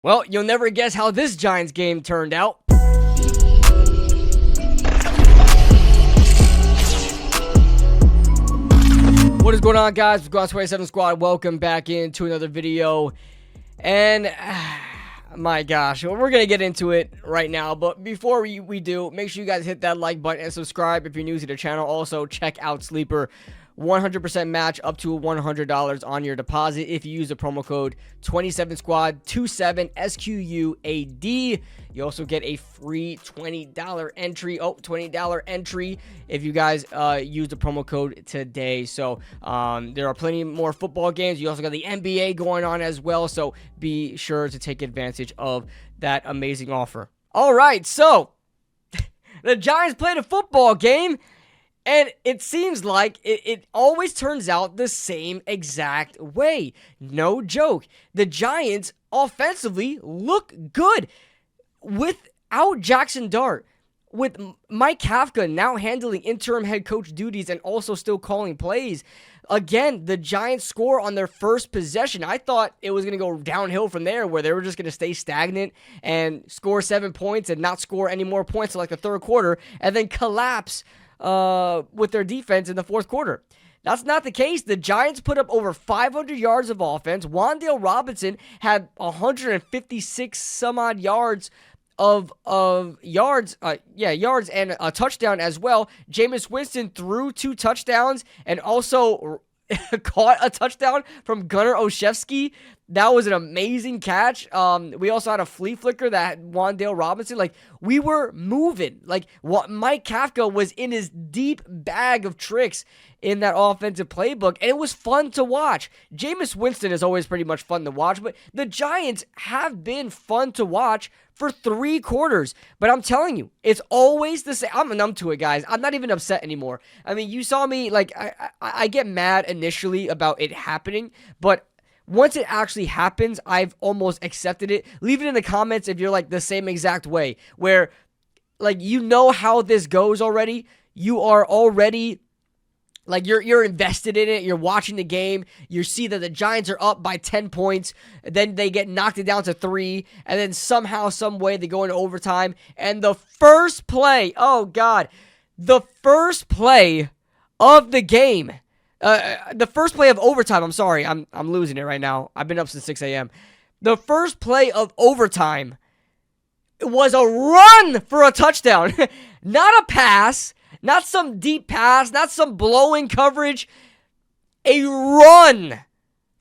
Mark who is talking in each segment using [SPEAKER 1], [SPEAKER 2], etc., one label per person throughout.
[SPEAKER 1] Well, you'll never guess how this Giants game turned out. What is going on, guys? Squad 27 Squad. Welcome back into another video. And my gosh, we're going to get into it right now. But before we do, make sure you guys hit that like button and subscribe if you're new to the channel. Also, check out Sleeper. 100% match up to $100 on your deposit if you use the promo code 27squad 27SQUAD. You also get a free $20 entry. $20 entry if you guys use the promo code today. So there are plenty more football games. You also got the NBA going on as well. So be sure to take advantage of that amazing offer. All right, so the Giants played a football game. And it seems like it always turns out the same exact way. No joke. The Giants offensively look good without Jackson Dart. With Mike Kafka now handling interim head coach duties and also still calling plays. Again, the Giants score on their first possession. I thought it was going to go downhill from there where they were just going to stay stagnant and score 7 points and not score any more points until like the third quarter and then collapse with their defense in the fourth quarter. That's not the case. The Giants put up over 500 yards of offense. Wan'Dale Robinson had 156 some odd yards of yards and a touchdown as well. Jameis Winston threw 2 touchdowns and also caught a touchdown from Gunnar Olszewski. That was an amazing catch. We also had a flea flicker that had Wan'Dale Robinson. Like, we were moving. Like, Mike Kafka was in his deep bag of tricks in that offensive playbook, and it was fun to watch. Jameis Winston is always pretty much fun to watch, but the Giants have been fun to watch for 3 quarters. But I'm telling you, it's always the same. I'm numb to it, guys. I'm not even upset anymore. I mean, you saw me, like, I get mad initially about it happening, but once it actually happens, I've almost accepted it. Leave it in the comments if you're like the same exact way, where like you know how this goes already. You are already like you're invested in it. You're watching the game. You see that the Giants are up by 10 points. Then they get knocked it down to 3, and then somehow, some way they go into overtime. And the first play, oh God, the first play of the game. The first play of overtime, I'm sorry, I'm losing it right now. I've been up since 6 a.m. The first play of overtime was a run for a touchdown. Not a pass, not some deep pass, not some blowing coverage. A run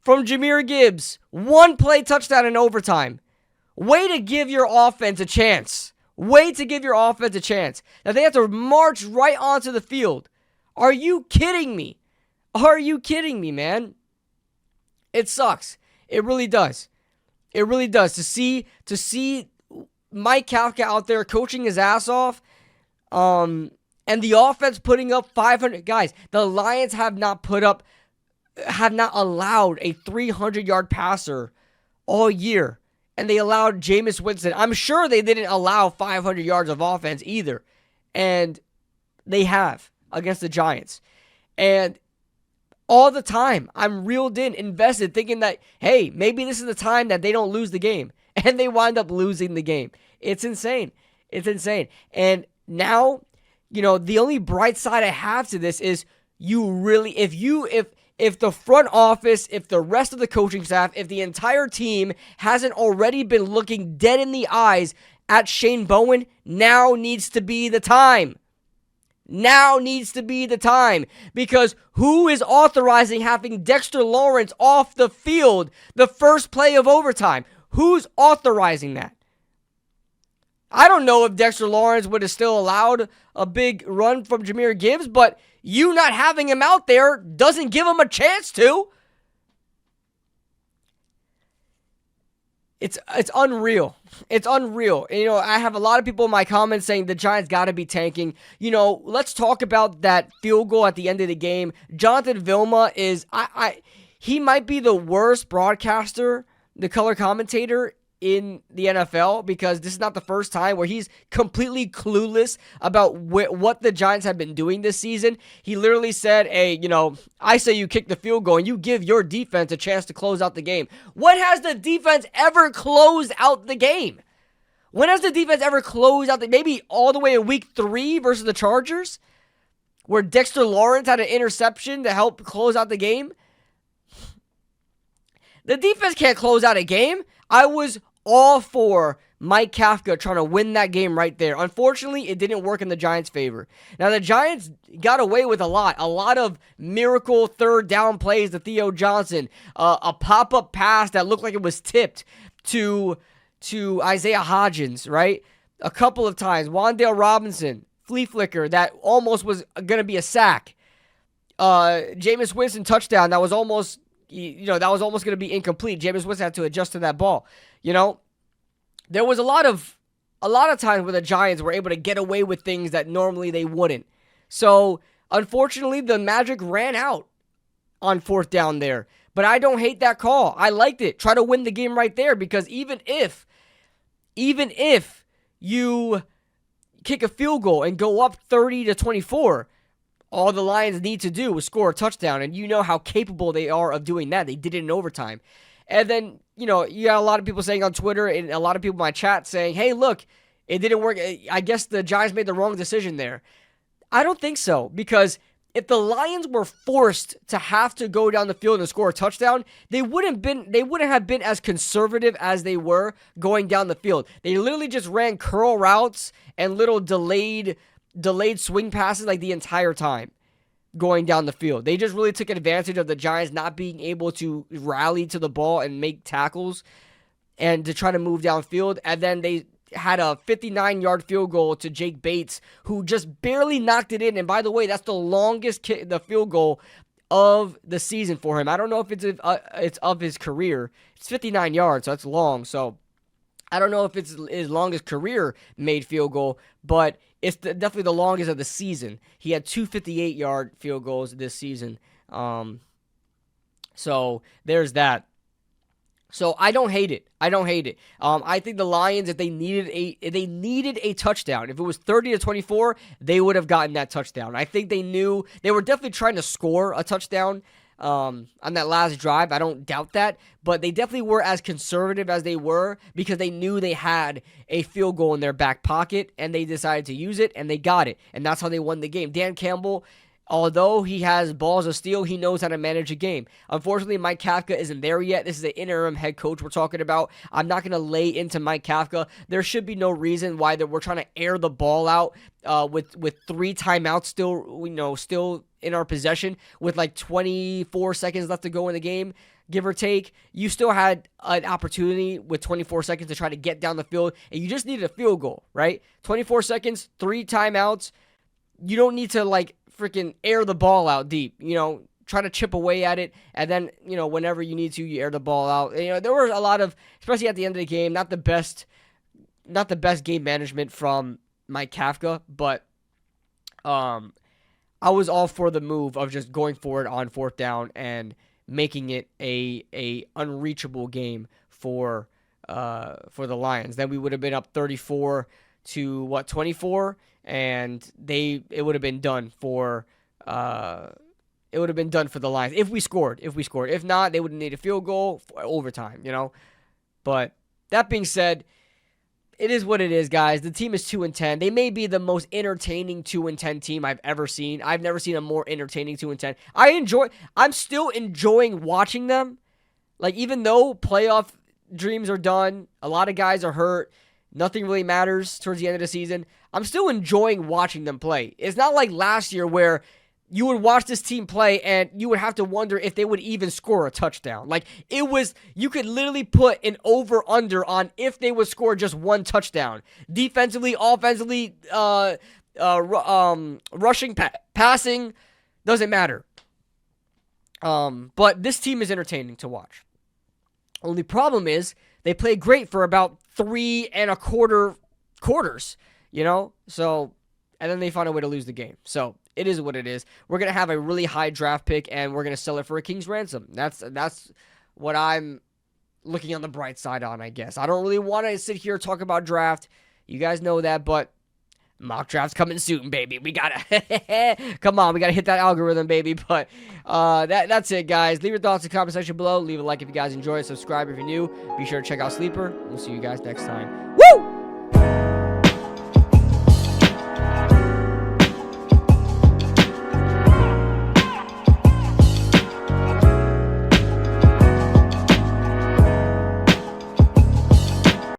[SPEAKER 1] from Jahmyr Gibbs. 1 play touchdown in overtime. Way to give your offense a chance. Way to give your offense a chance. Now they have to march right onto the field. Are you kidding me? Are you kidding me, man? It sucks. It really does. It really does. To see Mike Kafka out there coaching his ass off, and the offense putting up 500. Guys, the Lions have not allowed a 300-yard passer all year. And they allowed Jameis Winston. I'm sure they didn't allow 500 yards of offense either. And they have against the Giants. And all the time, I'm reeled in, invested, thinking that, hey, maybe this is the time that they don't lose the game. And they wind up losing the game. It's insane. It's insane. And now, you know, the only bright side I have to this is you really, if the front office, if the rest of the coaching staff, if the entire team hasn't already been looking dead in the eyes at Shane Bowen, now needs to be the time. Now needs to be the time, because who is authorizing having Dexter Lawrence off the field the first play of overtime? Who's authorizing that? I don't know if Dexter Lawrence would have still allowed a big run from Jahmyr Gibbs, but you not having him out there doesn't give him a chance to. It's unreal. It's unreal. And, you know, I have a lot of people in my comments saying the Giants got to be tanking. You know, let's talk about that field goal at the end of the game. Jonathan Vilma is, he might be the worst broadcaster, the color commentator in the NFL, because this is not the first time where he's completely clueless about what the Giants have been doing this season. He literally said, hey, I say you kick the field goal and you give your defense a chance to close out the game. When has the defense ever closed out the game? When has the defense ever closed out maybe all the way in week 3 versus the Chargers, where Dexter Lawrence had an interception to help close out the game? The defense can't close out a game. I was all for Mike Kafka trying to win that game right there. Unfortunately, it didn't work in the Giants' favor. Now, the Giants got away with a lot of miracle third down plays to Theo Johnson, a pop-up pass that looked like it was tipped to Isaiah Hodgins, right? A couple of times. Wan'Dale Robinson, flea flicker that almost was going to be a sack. Jameis Winston touchdown that was almost going to be incomplete. Jameis Winston had to adjust to that ball. There was a lot of times where the Giants were able to get away with things that normally they wouldn't. So, unfortunately, the magic ran out on 4th down there. But I don't hate that call. I liked it. Try to win the game right there, because even if you kick a field goal and go up 30-24, all the Lions need to do is score a touchdown, and you know how capable they are of doing that. They did it in overtime. And then, you got a lot of people saying on Twitter and a lot of people in my chat saying, hey, look, it didn't work. I guess the Giants made the wrong decision there. I don't think so, because if the Lions were forced to have to go down the field and score a touchdown, they wouldn't have been as conservative as they were going down the field. They literally just ran curl routes and little delayed swing passes like the entire time going down the field. They just really took advantage of the Giants not being able to rally to the ball and make tackles and to try to move downfield. And then they had a 59-yard field goal to Jake Bates, who just barely knocked it in. And by the way, that's the longest the field goal of the season for him. I don't know if it's of his career. It's 59 yards, so that's long. So I don't know if it's his longest career made field goal, but it's definitely the longest of the season. He had 2 58-yard field goals this season. So there's that. So I don't hate it. I think the Lions, if they needed a touchdown, if it was 30-24, they would have gotten that touchdown. I think they knew they were definitely trying to score a touchdown on that last drive. I don't doubt that, but they definitely were as conservative as they were because they knew they had a field goal in their back pocket, and they decided to use it, and they got it, and that's how they won the game. Dan Campbell, although he has balls of steel, he knows how to manage a game. Unfortunately, Mike Kafka isn't there yet. This is an interim head coach we're talking about. I'm not going to lay into Mike Kafka. There should be no reason why we're trying to air the ball out with 3 timeouts still in our possession with like 24 seconds left to go in the game, give or take. You still had an opportunity with 24 seconds to try to get down the field, and you just needed a field goal, right? 24 seconds, 3 timeouts. You don't need to freaking air the ball out deep, try to chip away at it, and then, whenever you need to, you air the ball out. And, there were a lot of, especially at the end of the game, not the best game management from Mike Kafka, but I was all for the move of just going forward on 4th down and making it a unreachable game for the Lions. Then we would have been up 34-24, and it would have been done for the Lions if we scored. If not, they would need a field goal for overtime, But that being said, it is what it is, guys. The team is 2-10. They may be the most entertaining 2-10 team I've ever seen. I've never seen a more entertaining 2-10. I'm still enjoying watching them. Even though playoff dreams are done, a lot of guys are hurt, nothing really matters towards the end of the season, I'm still enjoying watching them play. It's not like last year where you would watch this team play and you would have to wonder if they would even score a touchdown. You could literally put an over-under on if they would score just 1 touchdown. Defensively, offensively, rushing, passing, doesn't matter. But this team is entertaining to watch. Only problem is they play great for about 3 1/4 quarters, So, and then they find a way to lose the game. So it is what it is. We're going to have a really high draft pick, and we're going to sell it for a king's ransom. That's what I'm looking on the bright side on, I guess. I don't really want to sit here and talk about draft. You guys know that, but mock draft's coming soon, baby. We gotta come on, we gotta hit that algorithm, baby. But that's it, guys. Leave your thoughts in the comment section below. Leave a like if you guys enjoy it. Subscribe if you're new. Be sure to check out Sleeper. We'll see you guys next time.